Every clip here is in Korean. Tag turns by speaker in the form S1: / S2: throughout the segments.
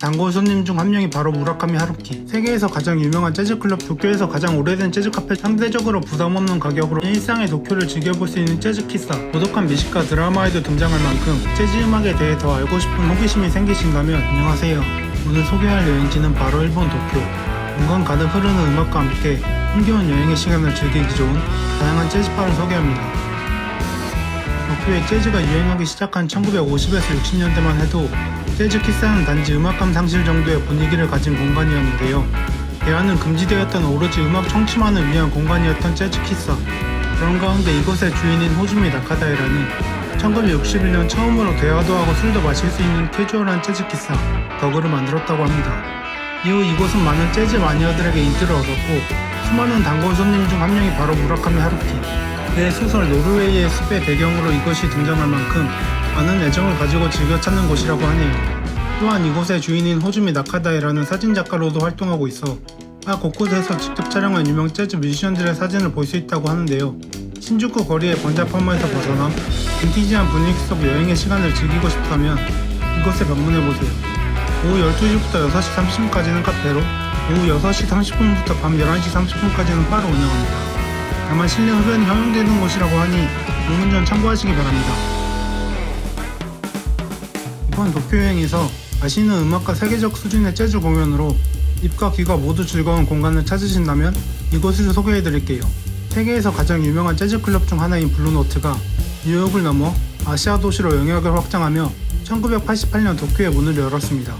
S1: 단골 손님 중 한 명이 바로 무라카미 하루키. 세계에서 가장 유명한 재즈클럽 도쿄에서 가장 오래된 재즈카페, 상대적으로 부담없는 가격으로 일상의 도쿄를 즐겨볼 수 있는 재즈키사. 고독한 미식가 드라마에도 등장할 만큼 재즈 음악에 대해 더 알고 싶은 호기심이 생기신다면 안녕하세요. 오늘 소개할 여행지는 바로 일본 도쿄. 공간 가득 흐르는 음악과 함께 흥겨운 여행의 시간을 즐기기 좋은 다양한 재즈바를 소개합니다. 도쿄에 재즈가 유행하기 시작한 1950에서 60년대만 해도 재즈 키사는 단지 음악감 상실 정도의 분위기를 가진 공간이었는데요. 대화는 금지되었던 오로지 음악 청취만을 위한 공간이었던 재즈 키사. 그런 가운데 이곳의 주인인 호즈미 나카다이라는 1961년 처음으로 대화도 하고 술도 마실 수 있는 캐주얼한 재즈 키사 덕을 만들었다고 합니다. 이후 이곳은 많은 재즈 마니아들에게 인기를 얻었고 수많은 단골 손님 중 한 명이 바로 무라카미 하루키. 그의 소설 노르웨이의 숲의 배경으로 이것이 등장할 만큼 많은 애정을 가지고 즐겨 찾는 곳이라고 하네요. 또한 이곳의 주인인 호즈미 나카다이라는 사진작가로도 활동하고 있어 각 곳곳에서 직접 촬영한 유명 재즈 뮤지션들의 사진을 볼 수 있다고 하는데요. 신주쿠 거리의 번잡함에서 벗어나 빈티지한 분위기 속 여행의 시간을 즐기고 싶다면 이곳에 방문해보세요. 오후 12시부터 6시 30분까지는 카페로, 오후 6시 30분부터 밤 11시 30분까지는 바로 운영합니다. 다만 실내 흡연이 허용되는 곳이라고 하니 방문 전 참고하시기 바랍니다. 이번 도쿄 여행에서 아시는 음악과 세계적 수준의 재즈 공연으로 입과 귀가 모두 즐거운 공간을 찾으신다면 이곳을 소개해드릴게요. 세계에서 가장 유명한 재즈 클럽 중 하나인 블루노트가 뉴욕을 넘어 아시아 도시로 영역을 확장하며 1988년 도쿄에 문을 열었습니다.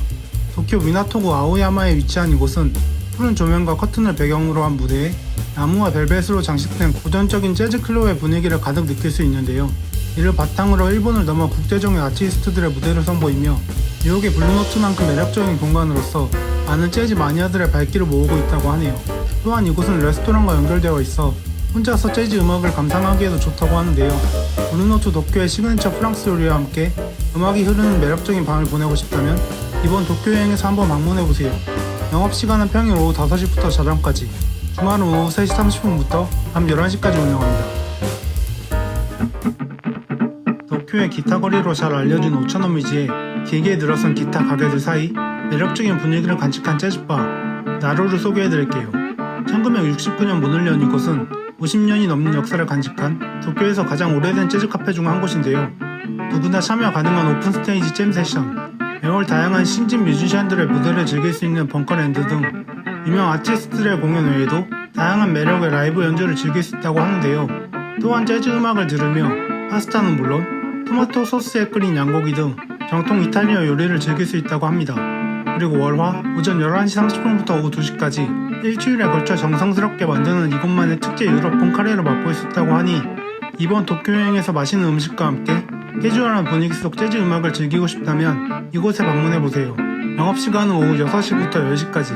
S1: 도쿄 미나토구 아오야마에 위치한 이곳은 푸른 조명과 커튼을 배경으로 한 무대에 나무와 벨벳으로 장식된 고전적인 재즈 클럽의 분위기를 가득 느낄 수 있는데요. 이를 바탕으로 일본을 넘어 국제적인 아티스트들의 무대를 선보이며 뉴욕의 블루노트만큼 매력적인 공간으로서 많은 재즈 마니아들의 발길을 모으고 있다고 하네요. 또한 이곳은 레스토랑과 연결되어 있어 혼자서 재즈 음악을 감상하기에도 좋다고 하는데요. 블루노트 도쿄의 시그니처 프랑스 요리와 함께 음악이 흐르는 매력적인 밤을 보내고 싶다면 이번 도쿄 여행에서 한번 방문해보세요. 영업시간은 평일 오후 5시부터 자정까지, 주말은 오후 3시 30분부터 밤 11시까지 운영합니다. 도쿄의 기타 거리로 잘 알려진 오차노 미지에 길게 늘어선 기타 가게들 사이 매력적인 분위기를 간직한 재즈바 나루를 소개해드릴게요. 1969년 문을 연 이곳은 50년이 넘는 역사를 간직한 도쿄에서 가장 오래된 재즈 카페 중 한 곳인데요. 누구나 참여 가능한 오픈 스테이지 잼 세션, 매월 다양한 신진 뮤지션들의 무대를 즐길 수 있는 벙커랜드 등 유명 아티스트들의 공연 외에도 다양한 매력의 라이브 연주를 즐길 수 있다고 하는데요. 또한 재즈 음악을 들으며 파스타는 물론 토마토 소스에 끓인 양고기 등 정통 이탈리아 요리를 즐길 수 있다고 합니다. 그리고 월화 오전 11시 30분부터 오후 2시까지 일주일에 걸쳐 정성스럽게 만드는 이곳만의 특제 유럽 폰카레를 맛볼 수 있다고 하니 이번 도쿄 여행에서 맛있는 음식과 함께 캐주얼한 분위기 속 재즈 음악을 즐기고 싶다면 이곳에 방문해보세요. 영업시간은 오후 6시부터 10시까지,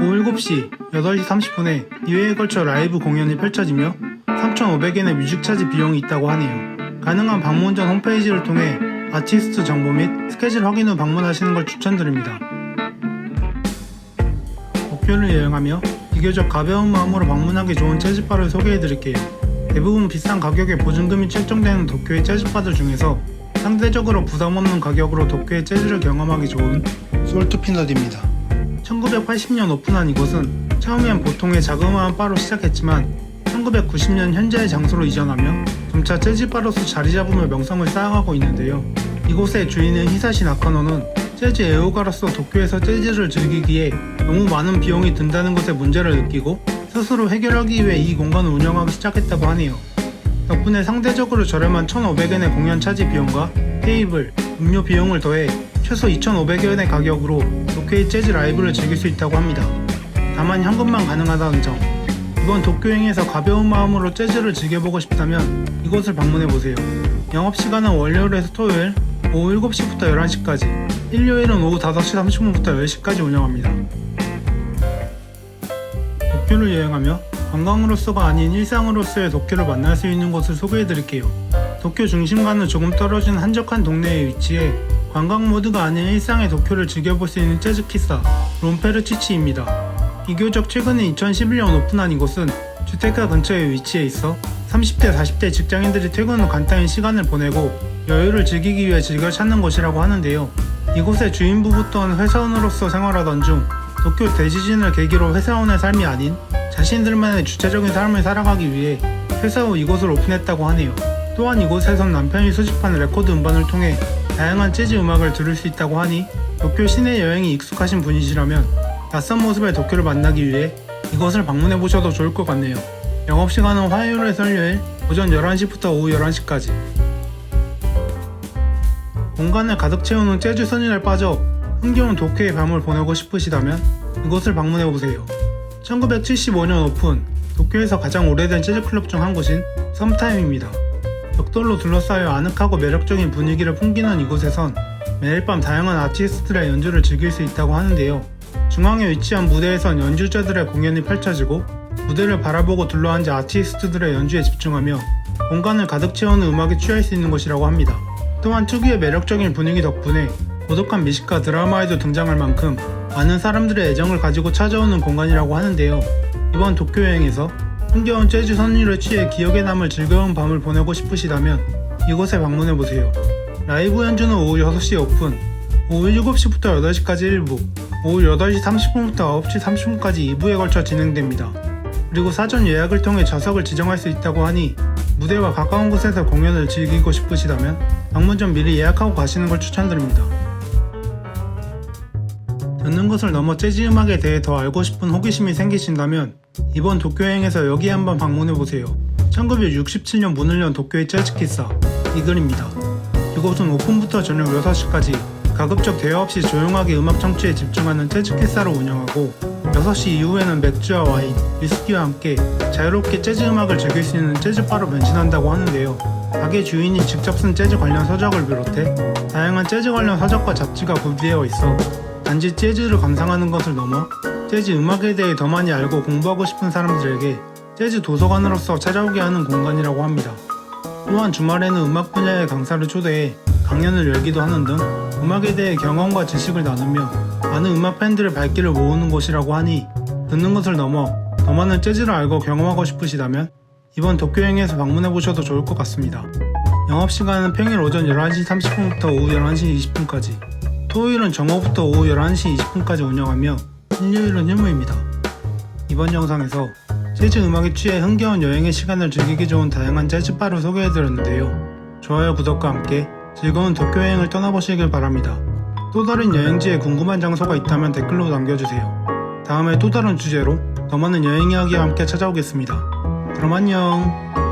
S1: 오후 7시, 8시 30분에 2회에 걸쳐 라이브 공연이 펼쳐지며 3,500엔의 뮤직차지 비용이 있다고 하네요. 가능한 방문 전 홈페이지를 통해 아티스트 정보 및 스케줄 확인 후 방문하시는 걸 추천드립니다. 도쿄를 여행하며 비교적 가벼운 마음으로 방문하기 좋은 재즈바를 소개해드릴게요. 대부분 비싼 가격에 보증금이 책정되는 도쿄의 재즈바들 중에서 상대적으로 부담없는 가격으로 도쿄의 재즈를 경험하기 좋은 솔트피넛입니다. 1980년 오픈한 이곳은 처음엔 보통의 자그마한 바로 시작했지만 1990년 현재의 장소로 이전하며 점차 재즈바로서 자리잡으며 명성을 쌓아가고 있는데요. 이곳의 주인인 히사시 나카노는 재즈 애호가로서 도쿄에서 재즈를 즐기기에 너무 많은 비용이 든다는 것에 문제를 느끼고 스스로 해결하기 위해 이 공간을 운영하기 시작했다고 하네요. 덕분에 상대적으로 저렴한 1,500엔의 공연 차지 비용과 테이블, 음료 비용을 더해 최소 2,500엔의 가격으로 도쿄의 재즈 라이브를 즐길 수 있다고 합니다. 다만 현금만 가능하다는 점. 이번 도쿄 여행에서 가벼운 마음으로 재즈를 즐겨보고 싶다면 이곳을 방문해보세요. 영업시간은 월요일에서 토요일 오후 7시부터 11시까지, 일요일은 오후 5시 30분부터 10시까지 운영합니다. 도쿄를 여행하며 관광으로서가 아닌 일상으로서의 도쿄를 만날 수 있는 곳을 소개해드릴게요. 도쿄 중심과는 조금 떨어진 한적한 동네에 위치해 관광 모드가 아닌 일상의 도쿄를 즐겨볼 수 있는 재즈 키사 롬페르치치입니다. 비교적 최근에 2011년 오픈한 이곳은 주택가 근처에 위치해 있어 30대 40대 직장인들이 퇴근 후 간단히 시간을 보내고 여유를 즐기기 위해 즐겨 찾는 곳이라고 하는데요. 이곳의 주인부부 또한 회사원으로서 생활하던 중 도쿄 대지진을 계기로 회사원의 삶이 아닌 자신들만의 주체적인 삶을 살아가기 위해 퇴사 후 이곳을 오픈했다고 하네요. 또한 이곳에선 남편이 수집한 레코드 음반을 통해 다양한 재즈 음악을 들을 수 있다고 하니 도쿄 시내 여행이 익숙하신 분이시라면 낯선 모습의 도쿄를 만나기 위해 이곳을 방문해 보셔도 좋을 것 같네요. 영업시간은 화요일에서 일요일 오전 11시부터 오후 11시까지. 공간을 가득 채우는 재즈 선율에 빠져 흥겨운 도쿄의 밤을 보내고 싶으시다면 이곳을 방문해보세요. 1975년 오픈, 도쿄에서 가장 오래된 재즈클럽 중 한 곳인 썸타임입니다. 벽돌로 둘러싸여 아늑하고 매력적인 분위기를 풍기는 이곳에선 매일 밤 다양한 아티스트들의 연주를 즐길 수 있다고 하는데요. 중앙에 위치한 무대에선 연주자들의 공연이 펼쳐지고 무대를 바라보고 둘러앉아 아티스트들의 연주에 집중하며 공간을 가득 채우는 음악에 취할 수 있는 곳이라고 합니다. 또한 특유의 매력적인 분위기 덕분에 고독한 미식가 드라마에도 등장할 만큼 많은 사람들의 애정을 가지고 찾아오는 공간이라고 하는데요. 이번 도쿄 여행에서 흥겨운 재즈 선율에 취해 기억에 남을 즐거운 밤을 보내고 싶으시다면 이곳에 방문해보세요. 라이브 연주는 오후 6시 오픈, 오후 7시부터 8시까지 1부, 오후 8시 30분부터 9시 30분까지 2부에 걸쳐 진행됩니다. 그리고 사전 예약을 통해 좌석을 지정할 수 있다고 하니 무대와 가까운 곳에서 공연을 즐기고 싶으시다면 방문 전 미리 예약하고 가시는 걸 추천드립니다. 듣는 것을 넘어 재즈 음악에 대해 더 알고 싶은 호기심이 생기신다면 이번 도쿄 여행에서 여기에 한번 방문해보세요. 1967년 문을 연 도쿄의 재즈喫사 이글입니다. 이곳은 오픈부터 저녁 6시까지 가급적 대화 없이 조용하게 음악 청취에 집중하는 재즈喫사로 운영하고 6시 이후에는 맥주와 와인, 위스키와 함께 자유롭게 재즈 음악을 즐길 수 있는 재즈바로 변신한다고 하는데요. 가게 주인이 직접 쓴 재즈 관련 서적을 비롯해 다양한 재즈 관련 서적과 잡지가 구비되어 있어 단지 재즈를 감상하는 것을 넘어 재즈 음악에 대해 더 많이 알고 공부하고 싶은 사람들에게 재즈 도서관으로서 찾아오게 하는 공간이라고 합니다. 또한 주말에는 음악 분야의 강사를 초대해 강연을 열기도 하는 등 음악에 대해 경험과 지식을 나누며 많은 음악 팬들의 발길을 모으는 곳이라고 하니 듣는 것을 넘어 더 많은 재즈를 알고 경험하고 싶으시다면 이번 도쿄 여행에서 방문해보셔도 좋을 것 같습니다. 영업시간은 평일 오전 11시 30분부터 오후 11시 20분까지, 토요일은 정오부터 오후 11시 20분까지 운영하며 일요일은 휴무입니다. 이번 영상에서 재즈 음악에 취해 흥겨운 여행의 시간을 즐기기 좋은 다양한 재즈바를 소개해드렸는데요. 좋아요, 구독과 함께 즐거운 도쿄 여행을 떠나보시길 바랍니다. 또 다른 여행지에 궁금한 장소가 있다면 댓글로 남겨주세요. 다음에 또 다른 주제로 더 많은 여행 이야기와 함께 찾아오겠습니다. 그럼 안녕.